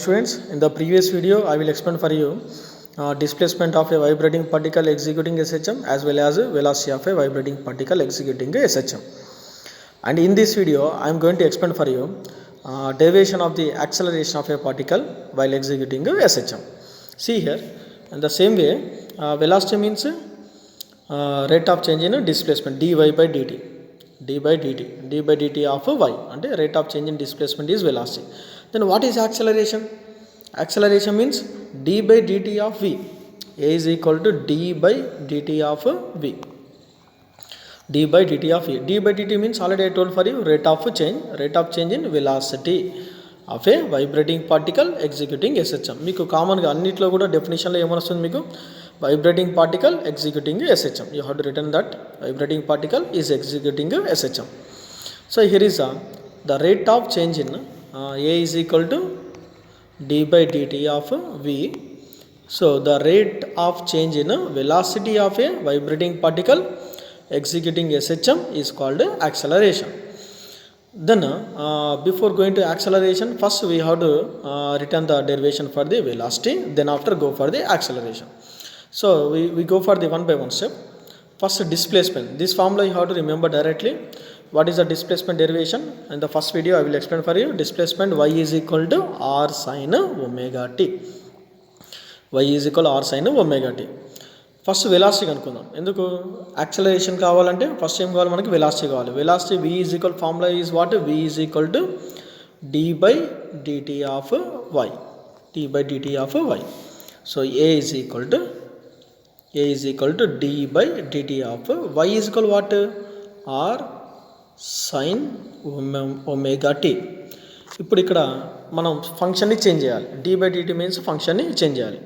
Students, in the previous video I will explain for you displacement of a vibrating particle executing SHM as well as velocity of a vibrating particle executing SHM. And in this video I am going to explain for you derivation of the acceleration of a particle while executing SHM. See here, in the same way velocity means rate of change in displacement dy by dt, d by dt of y, and rate of change in displacement is velocity. Then what is acceleration? Acceleration means d by dt of v. A is equal to d by dt of v. d by dt of v. d by dt means already I told for you rate of change in velocity of a vibrating particle executing SHM. మీకు కామన్గా అన్నిట్లో కూడా డెఫినేషన్లో ఏమొస్తుంది మీకు vibrating particle executing SHM. You have to written that vibrating particle is executing SHM. So here is the rate of change in A is equal to d by dt of v. So the rate of change in velocity of a vibrating particle executing SHM is called acceleration. Then before going to acceleration, first we have to return the derivation for the velocity, then after go for the acceleration. So we go for the one by one step. First displacement. This formula you have to remember directly. What is the displacement derivation? In the first video I will explain for you. Displacement y is equal to r sin omega t. y is equal to r sin omega t. First velocity కనుక్కుందాం. ఎందుకు acceleration కావాలంటే first ఏం కావాలి మనకి velocity కావాలి. Velocity v is equal formula is what v is equal to d by dt of y, d by dt of y. So a is equal to d by dt of y is equal what r sin omega t. ఇప్పుడు ఇక్కడ మనం ఫంక్షన్ని change చేయాలి. d by dt means ఫంక్షన్ని change చేయాలి.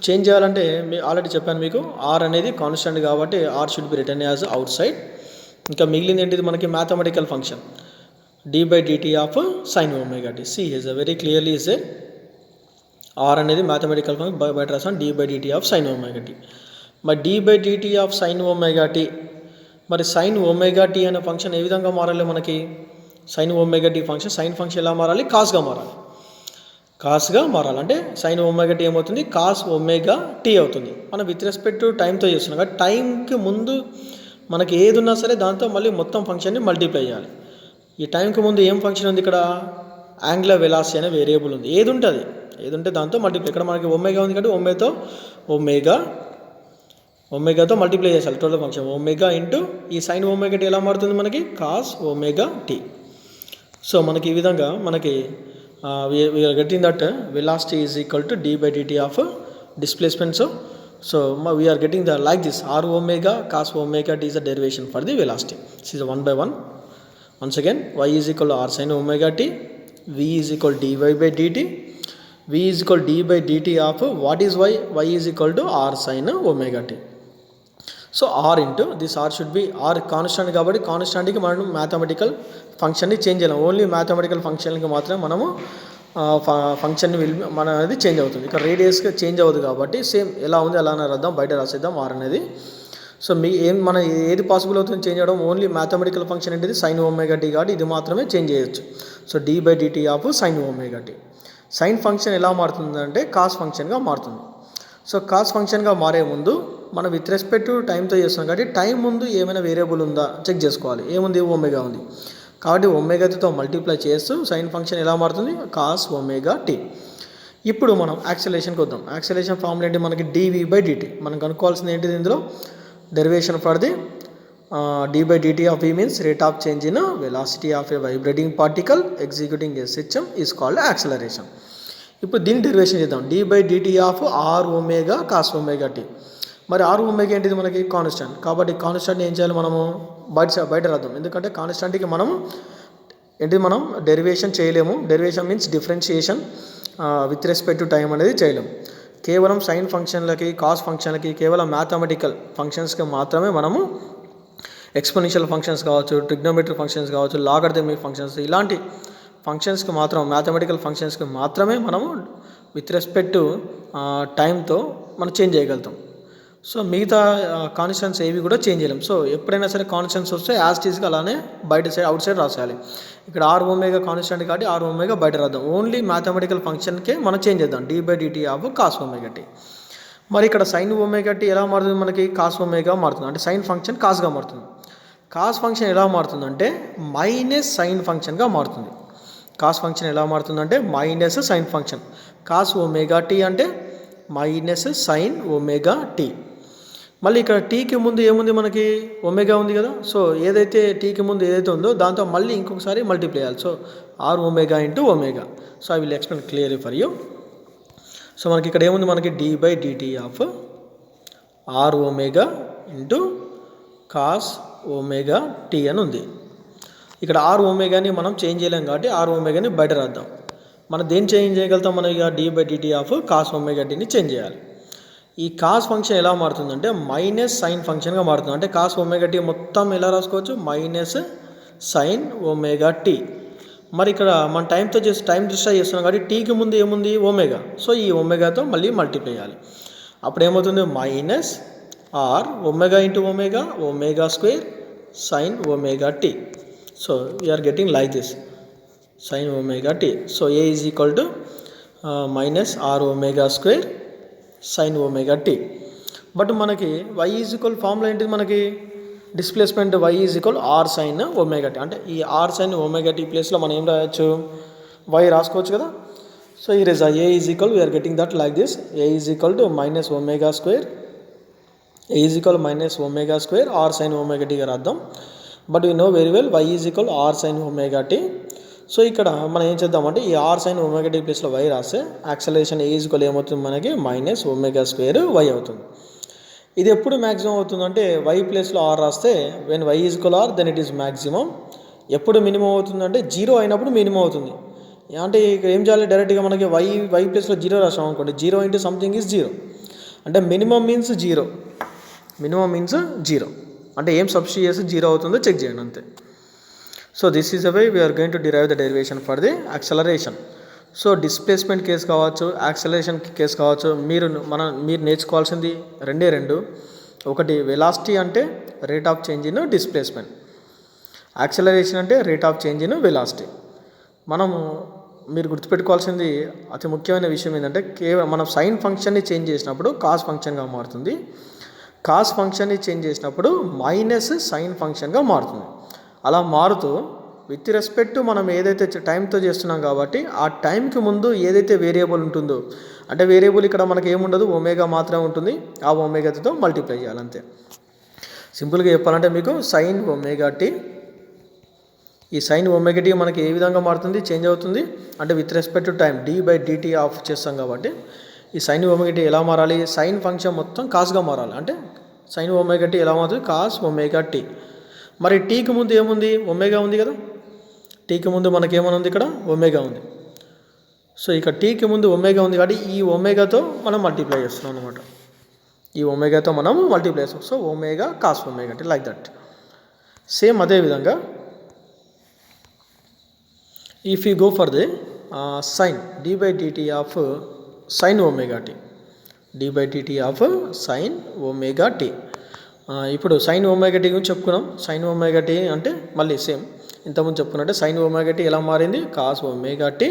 Change చేయాలంటే already చెప్పాను మీకు ఆర్ అనేది కాన్స్టెంట్ కాబట్టి r should be written as outside. ఇంకా మిగిలింది ఏంటిది మనకి mathematical function d by dt of sine omega t. See is very clearly is r అనేది మ్యాథమెటికల్ ఫంక్షన్ బయట రాసాను d by dt of sine omega t. మరి d by dt of sine omega t, మరి sine omega t అనే function ఏ విధంగా మారాలి మనకి? Sine omega t function sine function ఎలా మారాలి? కాస్గా మారాలి. కాస్గా మారాలంటే సైన్ ఒమేగా టీ ఏమవుతుంది? కాస్ ఒమేగా టీ అవుతుంది. మనం విత్ రెస్పెక్ట్ టు టైంతో చేస్తున్నాం కాబట్టి టైంకి ముందు మనకి ఏది ఉన్నా సరే దాంతో మళ్ళీ మొత్తం ఫంక్షన్ని మల్టిప్లై చేయాలి. ఈ టైంకి ముందు ఏం ఫంక్షన్ ఉంది? ఇక్కడ యాంగులర్ వెలాసిటీ అనే వేరియబుల్ ఉంది. ఏది ఉంటే దాంతో మల్టిప్లై. ఇక్కడ మనకి ఒమేగా ఉంది కాబట్టి ఒమేగాతో మల్టిప్లై చేయాలి టోటల్ ఫంక్షన్. ఒమేగా ఇంటూ ఈ సైన్ ఒమేగా టీ ఎలా మారుతుంది మనకి? Cos omega t. సో మనకి ఈ విధంగా మనకి we are getting that velocity is equal to d by dt of displacement. So we are getting the like this r omega cos omega t is the derivation for the velocity. This is one by one. Once again, y is equal to r sin omega t, v is equal to dy by dt, v is equal to d by dt of what is y? Y is equal to r sin omega t. So r into this r should be r constant కాబట్టి కాన్స్టెంట్కి మనం mathematical ఫంక్షన్ని change చేయాలి. Only mathematical ఫంక్షన్కి మాత్రమే మనము function మన అనేది చేంజ్ అవుతుంది. ఇక్కడ రేడియస్గా చేంజ్ అవ్వదు కాబట్టి సేమ్ ఎలా ఉంది అలానే రాద్దాం, బయట రాసేద్దాం ఆర్ అనేది. సో మన ఏది పాసిబుల్ అవుతుంది చేంజ్ అవ్వడం? ఓన్లీ మ్యాథమెటికల్ ఫంక్షన్ ఏంటిది? సైన్ ఒమేగా టీ కాబట్టి ఇది మాత్రమే చేంజ్ చేయొచ్చు. So d by dt of sine omega t. Sine function ఎలా మారుతుందంటే కాస్ ఫంక్షన్గా మారుతుంది. సో కాస్ ఫంక్షన్గా మారే ముందు మనం విత్ రెస్పెక్ట్ టు టైంతో చేస్తున్నాం కాబట్టి టైం ముందు ఏమైనా వేరియబుల్ ఉందా చెక్ చేసుకోవాలి. ఏముంది? ఒమేగా ఉంది కాబట్టి ఒమేగాతో మల్టిప్లై చేస్తూ సైన్ ఫంక్షన్ ఎలా మారుతుంది? Cos omega t. ఇప్పుడు మనం యాక్సలేషన్కి వద్దాం. యాక్సలేషన్ ఫార్ములా ఏంటి మనకి? Dv by dt. మనం కనుక్కోవాల్సింది ఏంటిది ఇందులో? Derivation for the d by dt of v means rate of change in velocity of a vibrating particle executing SHM is called acceleration. ఇప్పుడు దీన్ని డెరివేషన్ చేద్దాం. D by dt of r omega cos omega t. మరి r omega ఏంటిది మనకి? Constant కాబట్టి constant ఏం చేయాలి మనము? బయట రాద్దాం. ఎందుకంటే కాన్స్టెంట్కి మనం డెరివేషన్ చేయలేము. Derivation means differentiation with respect to time అనేది చేయలేము. కేవలం సైన్ ఫంక్షన్లకి కాస్ ఫంక్షన్లకి కేవలం మ్యాథమెటికల్ ఫంక్షన్స్కి మాత్రమే మనము ఎక్స్పోనెన్షియల్ ఫంక్షన్స్ కావచ్చు, ట్రిగ్నోమెట్రిక్ ఫంక్షన్స్ కావచ్చు, లాగరిథమిక్ ఫంక్షన్స్ ఇలాంటి ఫంక్షన్స్కి మాత్రం మ్యాథమెటికల్ ఫంక్షన్స్కి మాత్రమే మనము విత్ రెస్పెక్ట్ టు టైంతో మనం చేంజ్ చేయగలుగుతాం. సో మిగతా కాన్స్టెంట్స్ ఏవి కూడా చేంజ్ చేయలేం. సో ఎప్పుడైనా సరే కాన్స్టెంట్స్ వస్తే యాజ్ టీజ్గా అలానే బయట సైడ్ అవుట్ సైడ్ రాసేయాలి. ఇక్కడ ఆర్ ఒమేగా కాన్స్టెంట్ కాబట్టి ఆర్ ఒమేగా బయట రాద్దాం. ఓన్లీ మ్యాథమెటికల్ ఫంక్షన్కే మనం చేంజ్ చేద్దాం, d/dt of cos omega t. మరి ఇక్కడ సైన్ ఒమేగా టీ ఎలా మారుతుంది, మనకి కాస్ ఒమేగా మారుతుంది. అంటే సైన్ ఫంక్షన్ కాస్గా మారుతుంది. కాస్ ఫంక్షన్ ఎలా మారుతుందంటే మైనస్ సైన్ ఫంక్షన్గా మారుతుంది. కాస్ ఫంక్షన్ ఎలా మారుతుందంటే minus sine function. Cos omega t అంటే మైనస్ సైన్ ఒమేగా టీ. మళ్ళీ ఇక్కడ టీకి ముందు ఏముంది, మనకి ఒమేగా ఉంది కదా. సో ఏదైతే టీకి ముందు ఏదైతే ఉందో దాంతో మళ్ళీ ఇంకొకసారి మల్టిప్లై చేయాలి. So r omega into omega. So I will explain clearly for you. సో మనకి ఇక్కడ ఏముంది, మనకి d/dt of r omega into cos omega t అని ఉంది. ఇక్కడ ఆర్ ఒమేగాని మనం చేంజ్ చేయలేం కాబట్టి ఆర్ ఒమేగాని బయట రాద్దాం. మనం దేన్ని చేంజ్ చేయగలుగుతాం, మనం ఇక d/dt ఆఫ్ కాస్ ఒమేగా టీని చేంజ్ చేయాలి. ఈ కాస్ ఫంక్షన్ ఎలా మారుతుందంటే మైనస్ సైన్ ఫంక్షన్గా మారుతుంది. అంటే కాస్ ఒమేగా టీ మొత్తం ఎలా రాసుకోవచ్చు, మైనస్ సైన్ ఒమేగా టీ. మరి ఇక్కడ మన టైం దృష్ట్యా చేస్తున్నాం కాబట్టి టీకి ముందు ఏముంది, ఒమేగా. సో ఈ ఒమేగాతో మళ్ళీ మల్టిప్లై చేయాలి. అప్పుడు ఏమవుతుంది, minus r omega into omega, omega square sine omega t. So we're getting like this sine omega t. So a is equal to minus r omega square sine omega t. But మనకి y is equal formula ఏంటిది, మనకి displacement y is equal r sine omega t. అంటే ఈ r sine omega t ప్లేస్లో మనం ఏం రాయొచ్చు, y రాసుకోవచ్చు కదా. సో ఈ రేజ్ a is equal we're getting that like this, a is equal to minus omega square, a is equal minus omega square r sine omega టీగా రాద్దాం. But we know very well y is equal r sine omega t. So ఇక్కడ మనం ఏం చేద్దామంటే ఈ r sine omega t ప్లేస్లో y రాస్తే acceleration a is equal ఏమవుతుంది, మనకి మైనస్ ఒమేగా స్క్వేర్ y అవుతుంది. ఇది ఎప్పుడు మ్యాక్సిమం అవుతుందంటే y ప్లేస్లో ఆర్ రాస్తే when y is equal r then it is maximum. ఎప్పుడు మినిమం అవుతుందంటే 0 అయినప్పుడు మినిమం అవుతుంది. అంటే ఇక్కడ ఏం చేయాలి, డైరెక్ట్గా మనకి y ప్లేస్లో 0 రాసాం అనుకోండి, 0 ఇంటూ సంథింగ్ ఈజ్ 0. అంటే మినిమం మీన్స్ 0, మినిమం మీన్స్ 0. అంటే ఏం సబ్స్టిట్యూట్ చేసి 0 అవుతుందో చెక్ చేయండి అంతే. So this is the way we're going to derive the derivation for the acceleration. So displacement case కావచ్చు, యాక్సలరేషన్ కేసు కావచ్చు, మీరు నేర్చుకోవాల్సింది రెండు. ఒకటి వెలాసిటీ అంటే rate of change in displacement, acceleration అంటే rate of change in velocity. మీరు గుర్తుపెట్టుకోవాల్సింది అతి ముఖ్యమైన విషయం ఏంటంటే కేవలం మనం సైన్ ఫంక్షన్ని చేంజ్ చేసినప్పుడు కాస్ ఫంక్షన్గా మారుతుంది, కాస్ ఫంక్షన్ని చేంజ్ చేసినప్పుడు మైనస్ సైన్ ఫంక్షన్గా మారుతుంది. అలా మారుతూ విత్ రెస్పెక్ట్ మనం ఏదైతే టైంతో చేస్తున్నాం కాబట్టి ఆ టైంకి ముందు ఏదైతే వేరియబుల్ ఉంటుందో, అంటే వేరియబుల్ ఇక్కడ మనకి ఏముండదు, ఒమేగా మాత్రమే ఉంటుంది. ఆ ఒమేగాతో మల్టిప్లై చేయాలి అంతే. సింపుల్గా చెప్పాలంటే మీకు సైన్ ఒమేగా టీ, ఈ సైన్ ఒమేగా టీ మనకి ఏ విధంగా మారుతుంది, చేంజ్ అవుతుంది అంటే with respect to time d/dt of చేస్తాం కాబట్టి ఈ సైన్ ఒమేగా టీ ఎలా మారాలి, సైన్ ఫంక్షన్ మొత్తం కాస్గా మారాలి. అంటే సైన్ ఒమేగా టీ ఎలా మారుతుంది, కాస్ ఒమేగా టీ. మరి టీకి ముందు ఏముంది, ఒమేగా ఉంది కదా. టీకి ముందు మనకేమని ఉంది, ఇక్కడ ఒమేగా ఉంది. సో ఇక్కడ టీకి ముందు ఒమేగా ఉంది కాబట్టి ఈ ఒమేగాతో మనం మల్టిప్లై చేస్తున్నాం అనమాట. ఈ ఒమేగాతో మనం మల్టిప్లై చేస్తాం. So omega cos omega t like that. Same అదేవిధంగా if you go for the sine d/dt of sine omega t, d/dt of sine omega t. ఇప్పుడు సైన్ ఒమేగా టీ గురించి చెప్పుకున్నాం. సైన్ ఒమేగా టీ అంటే మళ్ళీ same ఇంతకుముందు చెప్పుకున్నట్టే sign omega tea ఎలా మారింది, cos omega t.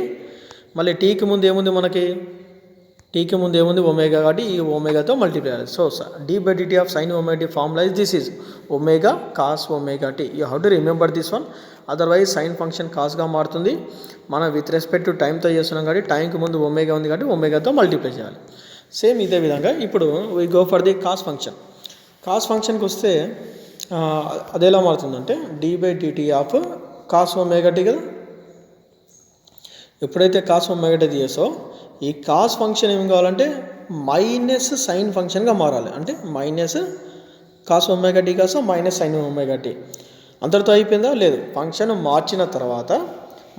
మళ్ళీ టీకి ముందు ఏముంది, మనకి టీకి ముందు ఏముంది, ఒమేగా కాబట్టి ఈ ఒమేగాతో మల్టిప్లై చేయాలి. So d/dt of sine omega t formula is this is omega cos omega t. You have to remember this one, otherwise sine function కాస్గా మారుతుంది. మనం విత్ రెస్పెక్ట్ టు టైంతో చేస్తున్నాం కాబట్టి టైంకి ముందు ఒమేగా ఉంది కాబట్టి ఒమేగాతో మల్టిప్లై చేయాలి. సేమ్ ఇదే విధంగా ఇప్పుడు we go for the cos function. Cos ఫంక్షన్కి వస్తే అది ఎలా మారుతుందంటే d/dt of cos omega t కదా. ఎప్పుడైతే కాస్ ఒమేగా టీ చేసో ఈ కాస్ ఫంక్షన్ ఏం కావాలంటే మైనస్ సైన్ ఫంక్షన్గా మారాలి. అంటే మైనస్ కాస్ ఒమేగా టీ కాస్త మైనస్ సైన్ ఒమేగా టీ. అంతటితో అయిపోయిందా, లేదు. ఫంక్షన్ మార్చిన తర్వాత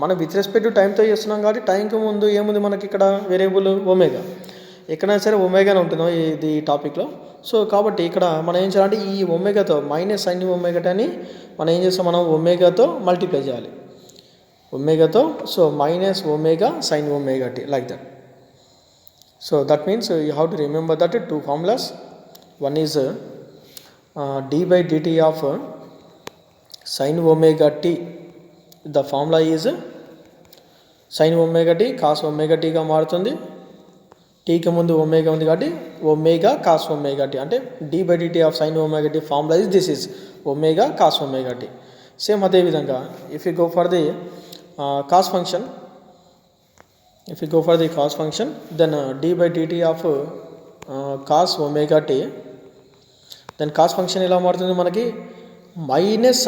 మనం విత్ రెస్పెక్ట్ టు టైంతో చేస్తున్నాం కాబట్టి టైంకి ముందు ఏముంది, మనకి ఇక్కడ వేరియబుల్ ఒమేగా. ఎక్కడైనా సరే ఒమేగానే ఉంటుందో ఇది టాపిక్లో. సో కాబట్టి ఇక్కడ మనం ఏం చేయాలంటే ఈ ఒమేగాతో మైనస్ సైన్ ఒమేగా అని మనం ఏం చేస్తాం, మనం ఒమేగాతో మల్టిప్లై చేయాలి. ఒమేగాతో so minus omega sine omega t like that. So that means you have to remember that two formulas. one is d by dt of sin omega t. The formula is sin omega t cos omega t గా మారుతుంది. టీకి ముందు omega ఉంది కాబట్టి omega cos omega t, అంటే d by dt of sine omega t formula is this is omega cos omega t. Same అదేవిధంగా if you go for the cos function, then d by dt of cos omega t, then cos function ఎలా మారుతుంది మనకి minus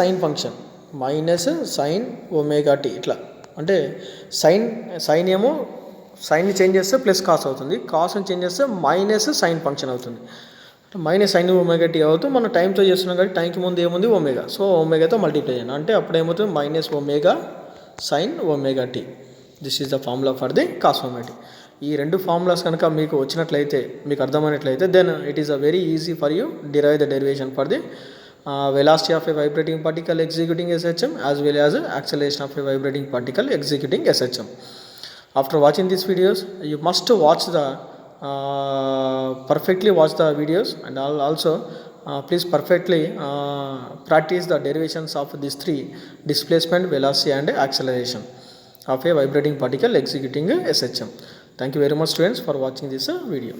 sine omega tea. ఇట్లా అంటే sign ఏమో సైన్ని change చేస్తే plus cos అవుతుంది, కాస్ని change చేస్తే మైనస్ సైన్ ఫంక్షన్ అవుతుంది. మైనస్ సైన్ ఒమేగా టీ అవుతుంది. మనం టైంతో చేస్తున్నాం కాబట్టి టైంకి ముందు ఏముంది ఒమేగా, సో ఒమేగాతో మల్టిప్లై చేయండి అంటే అప్పుడు ఏమవుతుంది minus omega sine omega t. This is the formula for the cos omega t. ఈ రెండు ఫార్ములాస్ కనుక మీకు వచ్చినట్లయితే, మీకు అర్థమైనట్లయితే, then it is a very easy for you derive the derivation for the velocity of a vibrating particle executing SHM as well as acceleration of a vibrating particle executing SHM. After watching these videos, you must watch the perfectly watch the videos, and also please perfectly practice the derivations of these three: displacement, velocity and acceleration of a vibrating particle executing SHM. Thank you very much students for watching this video.